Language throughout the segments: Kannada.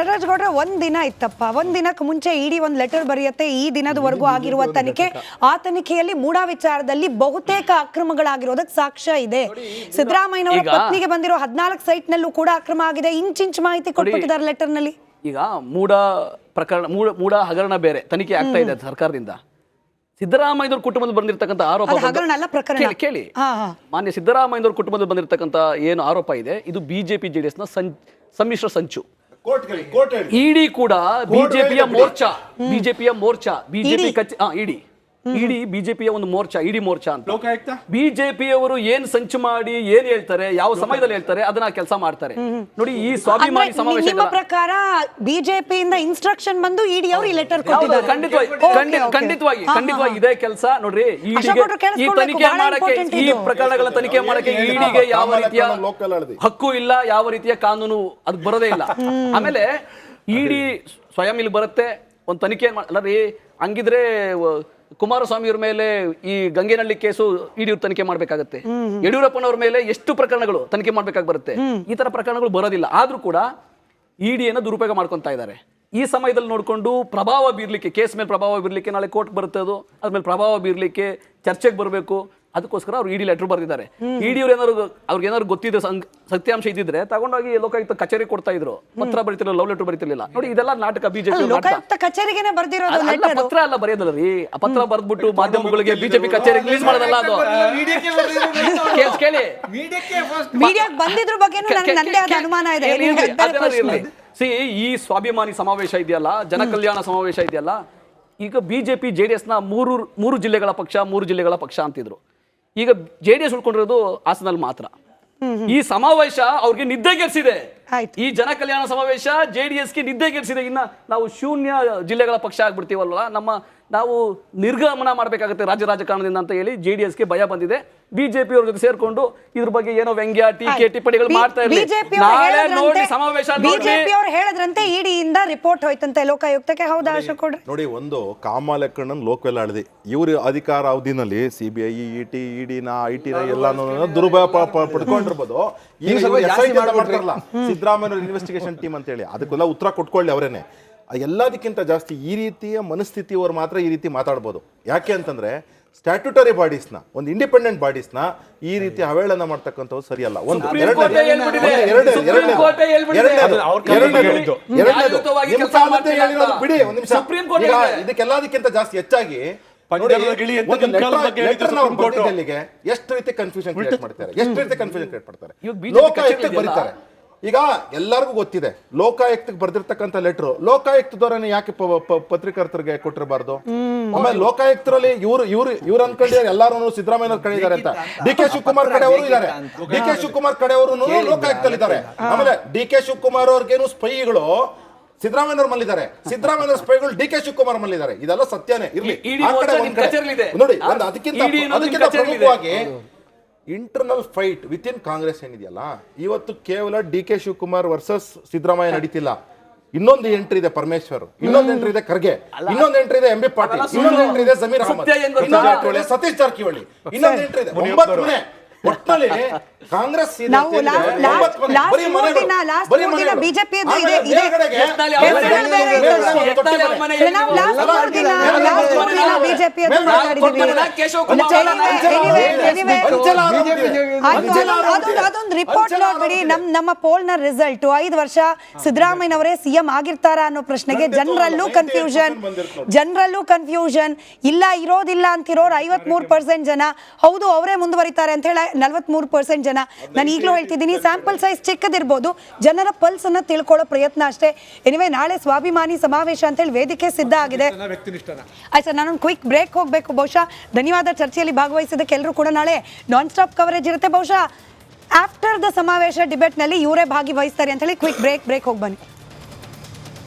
ನಟರಾಜ್ ಗೌಡ್ರೆ ಒಂದ್ ದಿನ ಇತ್ತಪ್ಪ, ಒಂದ್ ದಿನಕ್ಕೆ ಮುಂಚೆ ಇಡಿ ಒಂದ್ ಲೆಟರ್ ಬರೆಯುತ್ತೆ. ಈ ದಿನದವರೆಗೂ ಆಗಿರುವ ತನಿಖೆ, ಆ ತನಿಖೆಯಲ್ಲಿ ಮೂಡಾ ವಿಚಾರದಲ್ಲಿ ಬಹುತೇಕ ಅಕ್ರಮಗಳಾಗಿರೋದಕ್ಕೆ ಸಾಕ್ಷ್ಯ ಇದೆ. ಸಿದ್ದರಾಮಯ್ಯನವರ ಪತ್ನಿಗೆ ಬಂದಿರೋ 14 ಸೈಟ್ ನಲ್ಲೂ ಕೂಡ ಅಕ್ರಮ ಆಗಿದೆ. ಇಂಚಿಂಚ್ ಮಾಹಿತಿ ಕೊಟ್ಬಿಟ್ಟಿದ್ದಾರೆ ಲೆಟರ್ ನಲ್ಲಿ. ಈಗ ಮೂಡಾ ಪ್ರಕರಣ, ಮೂಡಾ ಹಗರಣ ಬೇರೆ ತನಿಖೆ ಆಗ್ತಾ ಇದೆ ಸರ್ಕಾರದಿಂದ. ಸಿದ್ದರಾಮಯ್ಯನವ್ರ ಕುಟುಂಬದಲ್ಲಿ ಬಂದಿರತಕ್ಕಂತ ಆರೋಪ ಕೇಳಿ, ಮಾನ್ಯ ಸಿದ್ದರಾಮಯ್ಯನವ್ರ ಕುಟುಂಬದಲ್ಲಿ ಬಂದಿರತಕ್ಕಂತ ಏನು ಆರೋಪ ಇದೆ, ಇದು ಬಿಜೆಪಿ ಜೆಡಿಎಸ್ ನ ಸಮ್ಮಿಶ್ರ ಸಂಚು. ಇಡಿ ಕೂಡ ಬಿಜೆಪಿಯ ಮೋರ್ಚಾ, ಬಿಜೆಪಿ ಇಡಿ ಬಿಜೆಪಿಯ ಒಂದು ಮೋರ್ಚಾ, ಇಡಿ ಮೋರ್ಚಾ ಅಂತ. ಬಿಜೆಪಿಯವರು ಏನ್ ಸಂಚು ಮಾಡಿ ಏನ್ ಹೇಳ್ತಾರೆ, ಯಾವ ಸಮಯದಲ್ಲಿ ಹೇಳ್ತಾರೆ, ಅದನ್ನ ಕೆಲಸ ಮಾಡ್ತಾರೆ ನೋಡಿ. ಈ ಸ್ವಾಭಿಮಾನಿ ಸಮಾವೇಶ ನಿಮ್ಮ ಪ್ರಕಾರ ಬಿಜೆಪಿಯಿಂದ ಇನ್ಸ್ಟ್ರಕ್ಷನ್ ಬಂದು ಇಡಿ ಅವರು ಈ ಲೆಟರ್ ಕೊಟ್ಟಿದ್ದಾರೆ. ಖಂಡಿತವಾಗಿ ಇದೇ ಕೆಲಸ ನೋಡ್ರಿ. ಈ ತನಿಖೆ ಮಾಡಕ್ಕೆ, ಈ ಪ್ರಕರಣಗಳ ತನಿಖೆ ಮಾಡಕ್ಕೆ ಇಡಿಗೆ ಯಾವ ರೀತಿಯ ಹಕ್ಕು ಇಲ್ಲ, ಯಾವ ರೀತಿಯ ಕಾನೂನು ಅದಕ್ಕೆ ಬರೋದೇ ಇಲ್ಲ. ಆಮೇಲೆ ಇಡಿ ಸ್ವಯಂ ಇಲ್ಲಿ ಬರುತ್ತೆ, ಒಂದು ತನಿಖೆ ಅಲ್ಲ ರೀ. ಹಂಗಿದ್ರೆ ಕುಮಾರಸ್ವಾಮಿಯವ್ರ ಮೇಲೆ ಈ ಗಂಗೇನಹಳ್ಳಿ ಕೇಸು ಇಡಿ ತನಿಖೆ ಮಾಡ್ಬೇಕಾಗತ್ತೆ. ಯಡಿಯೂರಪ್ಪನವ್ರ ಮೇಲೆ ಎಷ್ಟು ಪ್ರಕರಣಗಳು ತನಿಖೆ ಮಾಡ್ಬೇಕಾಗಿ ಬರುತ್ತೆ. ಈ ತರ ಪ್ರಕರಣಗಳು ಬರೋದಿಲ್ಲ. ಆದ್ರೂ ಕೂಡ ಇಡಿಯನ್ನು ದುರುಪಯೋಗ ಮಾಡ್ಕೊಂತಾ ಇದ್ದಾರೆ. ಈ ಸಮಯದಲ್ಲಿ ನೋಡಿಕೊಂಡು ಪ್ರಭಾವ ಬೀರ್ಲಿಕ್ಕೆ, ಕೇಸ್ ಮೇಲೆ ಪ್ರಭಾವ ಬೀರ್ಲಿಕ್ಕೆ, ನಾಳೆ ಕೋರ್ಟ್ ಬರುತ್ತೆ, ಅದು ಅದ್ಮೇಲೆ ಪ್ರಭಾವ ಬೀರ್ಲಿಕ್ಕೆ ಚರ್ಚೆಗೆ ಬರಬೇಕು. ಅದಕ್ಕೋಸ್ಕರ ಅವ್ರು ಇಡಿ ಲೆಟರ್ ಬರೆದಿದ್ದಾರೆ. ಇಡಿ ಅವ್ರಿಗೆ ಏನಾದ್ರು ಗೊತ್ತಿದ್ರೆ, ಸತ್ಯಾಂಶ ಇದ್ದಿದ್ರೆ ತಗೊಂಡೋಗಿ ಲೋಕಾಯುಕ್ತ ಕಚೇರಿ ಕೊಡ್ತಾ ಇದ್ರು. ಪತ್ರ ಬರೀತಿರ್ಲಿಲ್ಲ, ಲವ್ ಲೆಟರ್ ಬರೀತಿರ್ಲಿಲ್ಲ. ನೋಡಿ, ಇದೆಲ್ಲ ನಾಟಕ. ಬಿಜೆಪಿ ಕಚೇರಿಗೆನೆ ಬರ್ದಿರೋದು ಪತ್ರ ಅಲ್ಲ, ಬರೆಯೋದಲ್ಲ ರೀ. ಆ ಪತ್ರ ಬರ್ದ್ಬಿಟ್ಟು ಮಾಧ್ಯಮಗಳಿಗೆ ಬಿಜೆಪಿ ಕಚೇರಿ ರಿಲೀಸ್ ಮಾಡೋದಲ್ಲ ಅದು. ಕೇಳಿ, ಮೀಡಿಯಾಕ್ಕೆ ಬಂದಿದ್ರ ಬಗ್ಗೆ ನನ್ನದೇ ಆದ ಅನುಮಾನ ಇದೆ. ಈ ಸ್ವಾಭಿಮಾನಿ ಸಮಾವೇಶ ಇದೆಯಲ್ಲ, ಜನಕಲ್ಯಾಣ ಸಮಾವೇಶ ಇದೆಯಲ್ಲ, ಈಗ ಬಿಜೆಪಿ ಜೆಡಿಎಸ್ ನ ಮೂರು ಜಿಲ್ಲೆಗಳ ಪಕ್ಷ ಅಂತಿದ್ರು. ಈಗ ಜೆಡಿಎಸ್ ಉಳ್ಕೊಂಡಿರೋದು ಹಾಸನಲ್ಲಿ ಮಾತ್ರ. ಈ ಸಮಾವೇಶ ಅವ್ರಿಗೆ ನಿದ್ದೆಗೆಡಿಸಿದೆ. ಈ ಜನ ಕಲ್ಯಾಣ ಸಮಾವೇಶ ಜೆಡಿಎಸ್ಗೆ ನಿದ್ದೆಗೆಡಿಸಿದೆ. ಇನ್ನ ನಾವು ಶೂನ್ಯ ಜಿಲ್ಲೆಗಳ ಪಕ್ಷ ಆಗ್ಬಿಡ್ತೀವಲ್ಲ, ನಾವು ನಿರ್ಗಮನ ಮಾಡಬೇಕಾಗುತ್ತೆ ರಾಜ್ಯ ರಾಜಕಾರಣದಿಂದ ಅಂತ ಹೇಳಿ ಜೆಡಿಎಸ್ಗೆ ಭಯ ಬಂದಿದೆ. ಬಿಜೆಪಿ ಅವ್ರ ಜೊತೆ ಸೇರ್ಕೊಂಡು ಇದ್ರ ಬಗ್ಗೆ ಏನೋ ವ್ಯಂಗ್ಯ, ಟೀಕೆ, ಟಿಪ್ಪಣಿಗಳು ಮಾಡ್ತಾ ಇರಲಿ. ಬಿಜೆಪಿ ಅವರು ಹೇಳಿದ್ರಂತೆ ಇಡಿಯಿಂದ ರಿಪೋರ್ಟ್ ಹೋಯ್ತಂತೆ ಲೋಕಾಯುಕ್ತಕ್ಕೆ. ಹೌದಾ ಅಶೋಕ್? ನೋಡಿ, ಒಂದು ಕಾಮಾಲೆಕ್ಕಣ್ಣನ್ ಲೋಕವೆಲ್ಲ ಆಳಿದೆ. ಇವರು ಅಧಿಕಾರ ಅವಧಿನಲ್ಲಿ ಸಿಬಿಐ, ಇಡಿನ, ಐಟಿನ ಎಲ್ಲಾನು ದುರುಪಯೋಗ ಪಡ್ಕೊಂಡಿರ್ಬೋದು. ಸಿದ್ದರಾಮಯ್ಯ ಇನ್ವೆಸ್ಟಿಗೇಷನ್ ಟೀಮ್ ಅಂತ ಹೇಳಿ ಅದಕ್ಕೆಲ್ಲ ಉತ್ತರ ಕೊಟ್ಕೊಳ್ಳಿ ಅವರೇನೆ. ಎಲ್ಲದಕ್ಕಿಂತ ಜಾಸ್ತಿ ಈ ರೀತಿಯ ಮನಸ್ಥಿತಿಯವರು ಮಾತ್ರ ಈ ರೀತಿ ಮಾತಾಡ್ಬೋದು. ಯಾಕೆ ಅಂತಂದ್ರೆ ಸ್ಟ್ಯಾಟ್ಯೂಟರಿ ಬಾಡೀಸ್ನ, ಒಂದು ಇಂಡಿಪೆಂಡೆಂಟ್ ಬಾಡೀಸ್ನ ಈ ರೀತಿ ಅವೇಳನ ಮಾಡ್ತಕ್ಕಂಥದ್ದು ಸರಿಯಲ್ಲ. ಒಂದು ಬಿಡಿ, ಒಂದು ನಿಮಿಷ. ಇದಕ್ಕೆಲ್ಲದಕ್ಕಿಂತ ಜಾಸ್ತಿ ಹೆಚ್ಚಾಗಿ ಎಷ್ಟು ರೀತಿ ಕನ್ಫ್ಯೂಷನ್ ಕ್ರಿಯೇಟ್ ಮಾಡ್ತಾರೆ, ಲೋಕಾಯುಕ್ತಕ್ಕೆ ಬರೀತಾರೆ. ಈಗ ಎಲ್ಲರಿಗೂ ಗೊತ್ತಿದೆ, ಲೋಕಾಯುಕ್ತಕ್ಕೆ ಬರ್ದಿರ್ತಕ್ಕಂಥ ಲೆಟರ್ ಲೋಕಾಯುಕ್ತದವರನ್ನ ಯಾಕೆ ಪತ್ರಿಕರ್ತರಿಗೆ ಕೊಟ್ಟಿರಬಾರ್ದು? ಆಮೇಲೆ ಲೋಕಾಯುಕ್ತರಲ್ಲಿ ಇವ್ರು ಅನ್ಕೊಂಡಿದ್ದಾರೆ ಎಲ್ಲಾರು ಸಿದ್ದರಾಮಯ್ಯ ಕಡೆ ಇದ್ದಾರೆ ಅಂತ. ಡಿ ಕೆ ಶಿವಕುಮಾರ್ ಕಡೆ ಅವರು ಇದ್ದಾರೆ, ಡಿ ಕೆ ಶಿವಕುಮಾರ್ ಕಡೆ ಅವರು ಲೋಕಾಯುಕ್ತಲ್ಲಿದ್ದಾರೆ. ಆಮೇಲೆ ಡಿ ಕೆ ಶಿವಕುಮಾರ್ ಅವ್ರಿಗೇನು ಸ್ಪೈಗಳು ಸಿದ್ದರಾಮಯ್ಯ ಮಲ್ಲಿದ್ದಾರೆ, ಸಿದ್ದರಾಮಯ್ಯ ಸ್ಪೈಗಳು ಡಿ ಕೆ ಶಿವಕುಮಾರ್ ಮಲ್ಲಿದ್ದಾರೆ. ಇದೆಲ್ಲ ಸತ್ಯನೇ ಇರ್ಲಿ. ನೋಡಿ, ಅದಕ್ಕಿಂತ ಪ್ರಮುಖವಾಗಿ internal fight within Congress ಏನಿದೆಯಲ್ಲ, ಇವತ್ತು ಕೇವಲ D K Shivakumar versus Siddaramaiah ನಡೀತಿಲ್ಲ. ಇನ್ನೊಂದು ಎಂಟ್ರಿ ಇದೆ ಪರಮೇಶ್ವರ್, ಇನ್ನೊಂದು ಎಂಟ್ರಿ ಇದೆ ಖರ್ಗೆ, ಇನ್ನೊಂದು ಎಂಟ್ರಿ ಇದೆ ಎಂ ಬಿ ಪಾಟೀಲ್, ಇನ್ನೊಂದು ಎಂಟ್ರಿ ಇದೆ ಜಮೀರ್ ಅಹಮದ್, ಸತೀಶ್ ಜಾರಕಿಹೊಳಿ, ಇನ್ನೊಂದು ಎಂಟ್ರಿ ಇದೆ 9 ಮನೆ. ಒಟ್ಟಿನಲ್ಲಿ ಕಾಂಗ್ರೆಸ್ ಅದೊಂದು ರಿಪೋರ್ಟ್ ನೋಡ್ಬಿಡಿ. ನಮ್ಮ ಪೋಲ್ ನ ರಿಸಲ್ಟ್ 5 ವರ್ಷ ಸಿದ್ದರಾಮಯ್ಯನವರೇ ಸಿಎಂ ಆಗಿರ್ತಾರ ಅನ್ನೋ ಪ್ರಶ್ನೆಗೆ ಜನರಲ್ಲೂ ಕನ್ಫ್ಯೂಷನ್ ಇಲ್ಲ, ಇರೋದಿಲ್ಲ ಅಂತಿರೋರು 53% ಜನ, ಹೌದು ಅವರೇ ಮುಂದುವರಿತಾರೆ ಅಂತ ಹೇಳಿ 43% ಜನ. ನಾನು ಈಗಲೂ ಹೇಳ್ತಿದ್ದೀನಿ, ಸ್ಯಾಂಪಲ್ ಸೈಜ್ ಚಿಕ್ಕದಿರ್ಬೋದು, ಜನರ ಪಲ್ಸ್ ಅನ್ನ ತಿಳ್ಕೊಳ್ಳೋ ಪ್ರಯತ್ನ ಅಷ್ಟೇ. ಎನಿವೆ, ನಾಳೆ ಸ್ವಾಭಿಮಾನಿ ಸಮಾವೇಶ ಅಂತ ಹೇಳಿ ವೇದಿಕೆ ಸಿದ್ಧ ಆಗಿದೆ. ಆಯ್ತು ಸರ್, ನಾನೊಂದು ಕ್ವಿಕ್ ಬ್ರೇಕ್ ಹೋಗ್ಬೇಕು. ಬಹುಶಃ ಧನ್ಯವಾದ ಚರ್ಚೆಯಲ್ಲಿ ಭಾಗವಹಿಸಿದ್ದಕ್ಕೆ. ಎಲ್ಲರೂ ಕೂಡ ನಾಳೆ ನಾನ್ ಸ್ಟಾಪ್ ಕವರೇಜ್ ಇರುತ್ತೆ. ಬಹುಶಃ ಆಫ್ಟರ್ ದ ಸಮಾವೇಶ ಡಿಬೇಟ್ ನಲ್ಲಿ ಇವರೇ ಭಾಗವಹಿಸ್ತಾರೆ ಅಂತ ಹೇಳಿ ಕ್ವಿಕ್ ಬ್ರೇಕ್ ಹೋಗಿ ಬನ್ನಿ.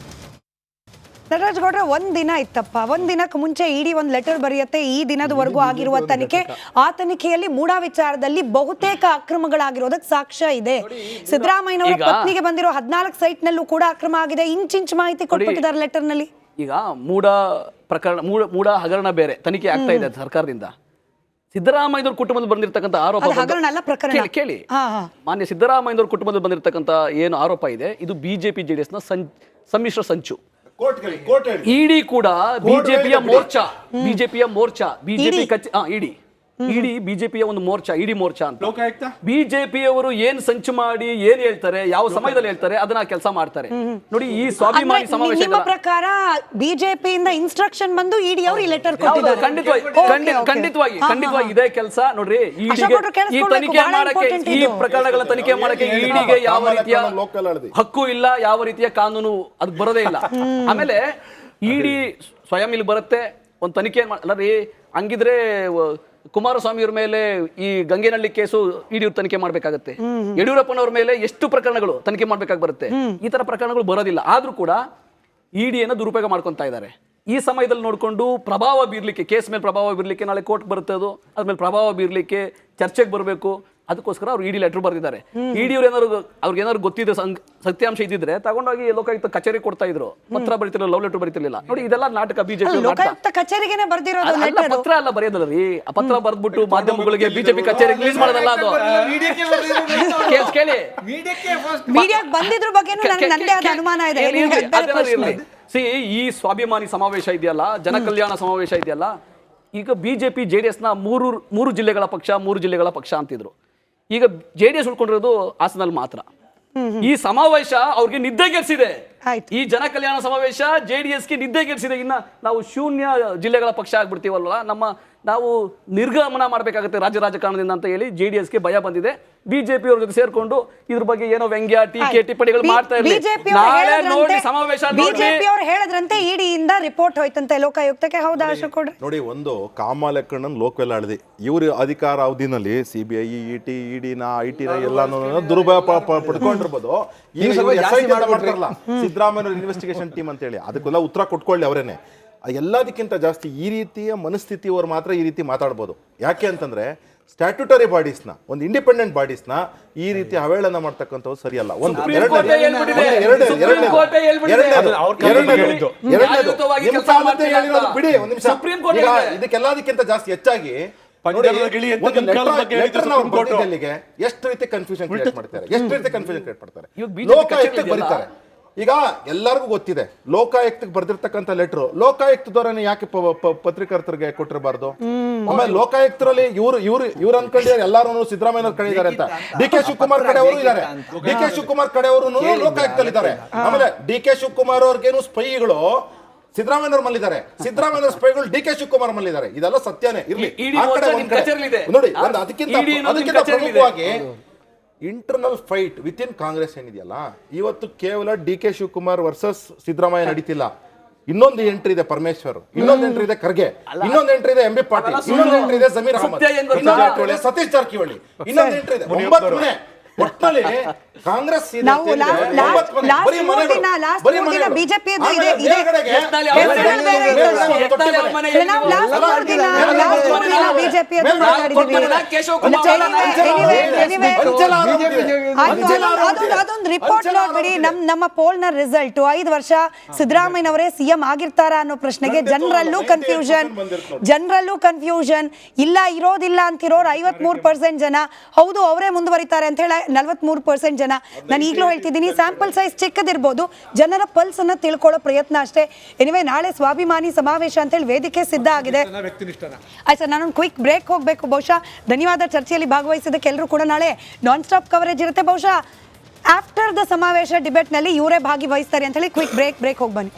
ನಟರಾಜ್ ಗೌಡ್ರೆ ಒಂದ್ ದಿನ ಇತ್ತಪ್ಪ, ಒಂದ್ ದಿನಕ್ಕೆ ಮುಂಚೆ ಇಡಿ ಒಂದ್ ಲೆಟರ್ ಬರೆಯುತ್ತೆ. ಈ ದಿನದವರೆಗೂ ಆಗಿರುವ ತನಿಖೆ, ಆ ತನಿಖೆಯಲ್ಲಿ ಮೂಡಾ ವಿಚಾರದಲ್ಲಿ ಬಹುತೇಕ ಅಕ್ರಮಗಳಾಗಿರೋದಕ್ಕೆ ಸಾಕ್ಷ್ಯ ಇದೆ. ಸಿದ್ದರಾಮಯ್ಯನವರ ಪತ್ನಿಗೆ ಬಂದಿರೋ 14 ಸೈಟ್ ನಲ್ಲೂ ಕೂಡ ಅಕ್ರಮ ಆಗಿದೆ. ಇಂಚಿಂಚ್ ಮಾಹಿತಿ ಕೊಟ್ಬಿಟ್ಟಿದ್ದಾರೆ ಲೆಟರ್ ನಲ್ಲಿ. ಈಗ ಮೂಡಾ ಪ್ರಕರಣ, ಮೂಡಾ ಹಗರಣ ಬೇರೆ ತನಿಖೆ ಆಗ್ತಾ ಇದೆ ಸರ್ಕಾರದಿಂದ. ಸಿದ್ದರಾಮಯ್ಯನವ್ರ ಕುಟುಂಬದಲ್ಲಿ ಬಂದಿರತಕ್ಕಂಥ ಆರೋಪ ಅದು ಹಗರಣಲ್ಲ ಪ್ರಕರಣ. ಕೇಳಿ ಹಾ, ಹಾ. ಮಾನ್ಯ ಸಿದ್ದರಾಮಯ್ಯನವ್ರ ಕುಟುಂಬದಲ್ಲಿ ಬಂದಿರತಕ್ಕಂಥ ಏನು ಆರೋಪ ಇದೆ ಇದು ಬಿಜೆಪಿ ಜೆಡಿಎಸ್ ನ ಸಮ್ಮಿಶ್ರ ಸಂಚು. ಕೋರ್ಟ್ ಇಡಿ ಕೂಡ ಬಿಜೆಪಿಯ ಮೋರ್ಚಾ ಬಿಜೆಪಿ ಇಡಿ ಬಿಜೆಪಿಯ ಒಂದು ಮೋರ್ಚಾ, ಇಡಿ ಮೋರ್ಚಾ ಅಂತ. ಬಿಜೆಪಿಯವರು ಏನ್ ಸಂಚು ಮಾಡಿ ಏನ್ ಹೇಳ್ತಾರೆ, ಯಾವ ಸಮಯದಲ್ಲಿ ಹೇಳ್ತಾರೆ, ಅದನ್ನ ಕೆಲಸ ಮಾಡ್ತಾರೆ ನೋಡಿ. ಈ ಸ್ವಾಭಿಮಾನಿ ಸಮಾವೇಶ ನಿಮ್ಮ ಪ್ರಕಾರ ಬಿಜೆಪಿಯಿಂದ ಇನ್ಸ್ಟ್ರಕ್ಷನ್ ಬಂದು ಇಡಿ ಅವರು ಈ ಲೆಟರ್ ಕೊಟ್ಟಿದ್ದಾರೆ. ಖಂಡಿತವಾಗಿ ಇದೇ ಕೆಲಸ ನೋಡ್ರಿ. ಈ ತನಿಖೆ ಮಾಡಕ್ಕೆ, ಈ ಪ್ರಕರಣಗಳ ತನಿಖೆ ಮಾಡಕ್ಕೆ ಇಡಿಗೆ ಯಾವ ರೀತಿಯ ಹಕ್ಕು ಇಲ್ಲ, ಯಾವ ರೀತಿಯ ಕಾನೂನು ಅದು ಬರೋದೇ ಇಲ್ಲ. ಆಮೇಲೆ ಇಡಿ ಸ್ವಯಂ ಇಲ್ಲಿ ಬರುತ್ತೆ, ಒಂದು ತನಿಖೆ ಅಲ್ಲ ರೀ. ಹಂಗಿದ್ರೆ ಕುಮಾರಸ್ವಾಮಿ ಅವ್ರ ಮೇಲೆ ಈ ಗಂಗೇನಹಳ್ಳಿ ಕೇಸು ಇಡಿ ತನಿಖೆ ಮಾಡ್ಬೇಕಾಗತ್ತೆ. ಯಡಿಯೂರಪ್ಪನವ್ರ ಮೇಲೆ ಎಷ್ಟು ಪ್ರಕರಣಗಳು ತನಿಖೆ ಮಾಡ್ಬೇಕಾಗಿ ಬರುತ್ತೆ. ಈ ತರ ಪ್ರಕರಣಗಳು ಬರೋದಿಲ್ಲ. ಆದ್ರೂ ಕೂಡ ಇಡಿಯನ್ನು ದುರುಪಯೋಗ ಮಾಡ್ಕೊಂತಾ ಇದ್ದಾರೆ. ಈ ಸಮಯದಲ್ಲಿ ನೋಡಿಕೊಂಡು ಪ್ರಭಾವ ಬೀರ್ಲಿಕ್ಕೆ, ಕೇಸ್ ಮೇಲೆ ಪ್ರಭಾವ ಬೀರ್ಲಿಕ್ಕೆ, ನಾಳೆ ಕೋರ್ಟ್ ಬರುತ್ತೆ, ಅದು ಅದ್ಮೇಲೆ ಪ್ರಭಾವ ಬೀರ್ಲಿಕ್ಕೆ ಚರ್ಚೆಗೆ ಬರಬೇಕು, ಅದಕ್ಕೋಸ್ಕರ ಅವ್ರು ಇಡಿ ಲೆಟರ್ ಬರೆದಿದ್ದಾರೆ. ಇಡಿ ಅವ್ರಿಗೆ ಏನಾದ್ರು ಗೊತ್ತಿದೆ, ಸತ್ಯಾಂಶ ಇದ್ದಿದ್ರೆ ತಗೊಂಡೋಗಿ ಲೋಕಾಯುಕ್ತ ಕಚೇರಿ ಕೊಡ್ತಾ ಇದ್ರು. ಪತ್ರ ಬರೀತಿರ್ಲಿಲ್ಲ, ಲವ್ ಲೆಟರ್ ಬರೀತಿರ್ಲಿಲ್ಲ. ನೋಡಿ ಇದೆಲ್ಲ ನಾಟಕ. ಬಿಜೆಪಿ ಲೋಕಾಯುಕ್ತ ಕಚೇರಿಗೆನೆ ಬರ್ದಿರೋದು ಪತ್ರ ಅಲ್ಲ ಬರೆಯೋದಲ್ಲ ರೀ. ಆ ಪತ್ರ ಬರ್ದ್ಬಿಟ್ಟು ಮಾಧ್ಯಮಗಳಿಗೆ ಬಿಜೆಪಿ ಕಚೇರಿ ರಿಲೀಸ್ ಮಾಡೋದಲ್ಲ ಅದು. ಕೇಳಿ, ಮೀಡಿಯಾಕ್ಕೆ ಬಂದಿದ್ರ ಬಗ್ಗೆನೂ ನನ್ನದೇ ಆದ ಅನುಮಾನ ಇದೆ. ಈ ಸ್ವಾಭಿಮಾನಿ ಸಮಾವೇಶ ಇದೆಯಲ್ಲ, ಜನಕಲ್ಯಾಣ ಸಮಾವೇಶ ಇದೆಯಲ್ಲ, ಈಗ ಬಿಜೆಪಿ ಜೆಡಿಎಸ್ ನ ಮೂರು ಜಿಲ್ಲೆಗಳ ಪಕ್ಷ ಅಂತಿದ್ರು. ಈಗ ಜೆಡಿಎಸ್ ಉಳ್ಕೊಂಡಿರೋದು ಹಾಸನಲ್ಲಿ ಮಾತ್ರ. ಈ ಸಮಾವೇಶ ಅವ್ರಿಗೆ ನಿದ್ದೆಗೆಡಿಸಿದೆ. ಈ ಜನ ಕಲ್ಯಾಣ ಸಮಾವೇಶ ಜೆಡಿಎಸ್ಗೆ ನಿದ್ದೆಗೆಡಿಸಿದೆ. ಇನ್ನ ನಾವು ಶೂನ್ಯ ಜಿಲ್ಲೆಗಳ ಪಕ್ಷ ಆಗ್ಬಿಡ್ತೀವಲ್ಲ, ನಾವು ನಿರ್ಗಮನ ಮಾಡಬೇಕಾಗುತ್ತೆ ರಾಜ್ಯ ರಾಜಕಾರಣದಿಂದ ಅಂತ ಹೇಳಿ ಜೆಡಿಎಸ್ಗೆ ಭಯ ಬಂದಿದೆ. ಬಿಜೆಪಿ ಅವ್ರ ಜೊತೆ ಸೇರ್ಕೊಂಡು ಇದ್ರ ಬಗ್ಗೆ ಏನೋ ವ್ಯಂಗ್ಯ, ಟೀಕೆ, ಟಿಪ್ಪಣಿಗಳು ಮಾಡ್ತಾ ಇರ್ಲಿ. ಬಿಜೆಪಿ ಅವರು ಹೇಳಿದ್ರಂತೆ ಇಡಿಯಿಂದ ರಿಪೋರ್ಟ್ ಹೋಯ್ತಂತೆ ಲೋಕಾಯುಕ್ತಕ್ಕೆ. ಹೌದಾ ಅಶೋಕ್? ನೋಡಿ, ಒಂದು ಕಾಮಾಲೆಕ್ಕಣ್ಣನ್ ಲೋಕವೆಲ್ಲ ಆಳಿದೆ. ಇವ್ರ ಅಧಿಕಾರ ಅವಧಿನಲ್ಲಿ ಸಿಬಿಐ, ಇಡಿನ, ಐಟಿನ ಎಲ್ಲಾನು ದುರುಪಯೋಗ ಪಡ್ಕೊಂಡಿರ್ಬೋದು. ಸಿದ್ದರಾಮಯ್ಯ ಇನ್ವೆಸ್ಟಿಗೇಷನ್ ಟೀಮ್ ಅಂತ ಹೇಳಿ ಅದಕ್ಕೆಲ್ಲ ಉತ್ತರ ಕೊಟ್ಕೊಳ್ಳಿ ಅವರೇನೆ. ಎಲ್ಲದಕ್ಕಿಂತ ಜಾಸ್ತಿ ಈ ರೀತಿಯ ಮನಸ್ಥಿತಿಯವರು ಮಾತ್ರ ಈ ರೀತಿ ಮಾತಾಡ್ಬೋದು. ಯಾಕೆ ಅಂತಂದ್ರೆ ಸ್ಟ್ಯಾಟ್ಯೂಟರಿ ಬಾಡೀಸ್ನ, ಒಂದು ಇಂಡಿಪೆಂಡೆಂಟ್ ಬಾಡೀಸ್ನ ಈ ರೀತಿ ಅವೇಳನ ಮಾಡ್ತಕ್ಕಂಥದ್ದು ಸರಿಯಲ್ಲ. ಒಂದು ಬಿಡಿ, ಒಂದು ನಿಮಿಷ. ಇದಕ್ಕೆಲ್ಲದಕ್ಕಿಂತ ಜಾಸ್ತಿ ಹೆಚ್ಚಾಗಿ ಎಷ್ಟು ರೀತಿ ಕನ್ಫ್ಯೂಷನ್ ಕ್ರಿಯೇಟ್ ಮಾಡ್ತಾರೆ, ಲೋಕಾಯುಕ್ತಕ್ಕೆ ಬರೀತಾರೆ. ಈಗ ಎಲ್ಲರಿಗೂ ಗೊತ್ತಿದೆ, ಲೋಕಾಯುಕ್ತಕ್ಕೆ ಬರ್ದಿರ್ತಕ್ಕಂಥ ಲೆಟರ್ ಲೋಕಾಯುಕ್ತದವರನ್ನ ಯಾಕೆ ಪತ್ರಿಕರ್ತರಿಗೆ ಕೊಟ್ಟಿರಬಾರ್ದು? ಆಮೇಲೆ ಲೋಕಾಯುಕ್ತರಲ್ಲಿ ಇವ್ರು ಅನ್ಕೊಂಡಿದ್ದಾರೆ ಎಲ್ಲಾರು ಸಿದ್ದರಾಮಯ್ಯನವ್ರ ಕಡೆ ಇದ್ದಾರೆ ಅಂತ. ಡಿ ಕೆ ಶಿವಕುಮಾರ್ ಕಡೆ ಅವರು ಇದ್ದಾರೆ, ಡಿ ಕೆ ಶಿವಕುಮಾರ್ ಕಡೆ ಅವರು ಲೋಕಾಯುಕ್ತಲ್ಲಿದ್ದಾರೆ. ಆಮೇಲೆ ಡಿ ಕೆ ಶಿವಕುಮಾರ್ ಅವ್ರಿಗೇನು ಸ್ಪೈಗಳು ಸಿದ್ದರಾಮಯ್ಯನವ್ರ ಮಲ್ಲಿದ್ದಾರೆ, ಸಿದ್ದರಾಮಯ್ಯನವ್ರ ಸ್ಪೈಗಳು ಡಿ ಕೆ ಶಿವಕುಮಾರ್ ಮಲ್ಲಿದ್ದಾರೆ. ಇದೆಲ್ಲ ಸತ್ಯನೇ ಇರ್ಲಿ. ನೋಡಿ, ಅದಕ್ಕಿಂತ ಪ್ರಮುಖವಾಗಿ internal fight within Congress ಏನಿದೆಯಲ್ಲ, ಇವತ್ತು ಕೇವಲ D K Shivakumar versus Siddaramaiah ನಡೀತಿಲ್ಲ. ಇನ್ನೊಂದು ಎಂಟ್ರಿ ಇದೆ ಪರಮೇಶ್ವರ್, ಇನ್ನೊಂದು ಎಂಟ್ರಿ ಇದೆ ಖರ್ಗೆ, ಇನ್ನೊಂದು ಎಂಟ್ರಿ ಇದೆ ಎಂ ಬಿ ಪಾಟೀಲ್, ಇನ್ನೊಂದು ಎಂಟ್ರಿ ಇದೆ ಜಮೀರ್ ಅಹಮದ್, ಇನ್ನೊಂದು ಸತೀಶ್ ಜಾರಕಿಹೊಳಿ, ಇನ್ನೊಂದು ಎಂಟ್ರಿ ಇದೆ 9 ಮನೆ. ಒಟ್ಟಿನಲ್ಲಿ ಕಾಂಗ್ರೆಸ್ ಅದೊಂದು ರಿಪೋರ್ಟ್ ನೋಡ್ಬಿಡಿ. ನಮ್ಮ ಪೋಲ್ ನ ರಿಸಲ್ಟ್ 5 ವರ್ಷ ಸಿದ್ದರಾಮಯ್ಯನವರೇ ಸಿಎಂ ಆಗಿರ್ತಾರ ಅನ್ನೋ ಪ್ರಶ್ನೆಗೆ ಜನರಲ್ಲೂ ಕನ್ಫ್ಯೂಷನ್ ಇಲ್ಲ, ಇರೋದಿಲ್ಲ ಅಂತಿರೋರು 53% ಜನ, ಹೌದು ಅವರೇ ಮುಂದುವರಿತಾರೆ ಅಂತ ಹೇಳಿ 43% ಜನ. ನಾನು ಈಗಲೂ ಹೇಳ್ತಿದ್ದೀನಿ, ಸ್ಯಾಂಪಲ್ ಸೈಜ್ ಚಿಕ್ಕದಿರ್ಬೋದು, ಜನರ ಪಲ್ಸ್ ಅನ್ನ ತಿಳ್ಕೊಳ್ಳೋ ಪ್ರಯತ್ನ ಅಷ್ಟೇ. ಎನಿವೆ, ನಾಳೆ ಸ್ವಾಭಿಮಾನಿ ಸಮಾವೇಶ ಅಂತ ಹೇಳಿ ವೇದಿಕೆ ಸಿದ್ಧ ಆಗಿದೆ. ಆಯ್ತು ಸರ್, ನಾನೊಂದು ಕ್ವಿಕ್ ಬ್ರೇಕ್ ಹೋಗಬೇಕು. ಬಹುಶಃ ಧನ್ಯವಾದ ಚರ್ಚೆಯಲ್ಲಿ ಭಾಗವಹಿಸಿದ್ದಕ್ಕೆ. ಎಲ್ಲರೂ ಕೂಡ ನಾಳೆ ನಾನ್ ಸ್ಟಾಪ್ ಕವರೇಜ್ ಇರುತ್ತೆ. ಬಹುಶಃ ಆಫ್ಟರ್ ದ ಸಮಾವೇಶ ಡಿಬೇಟ್ ನಲ್ಲಿ ಇವರೇ ಭಾಗವಹಿಸ್ತಾರೆ ಅಂತ ಹೇಳಿ ಕ್ವಿಕ್ ಬ್ರೇಕ್ ಹೋಗಿ ಬನ್ನಿ.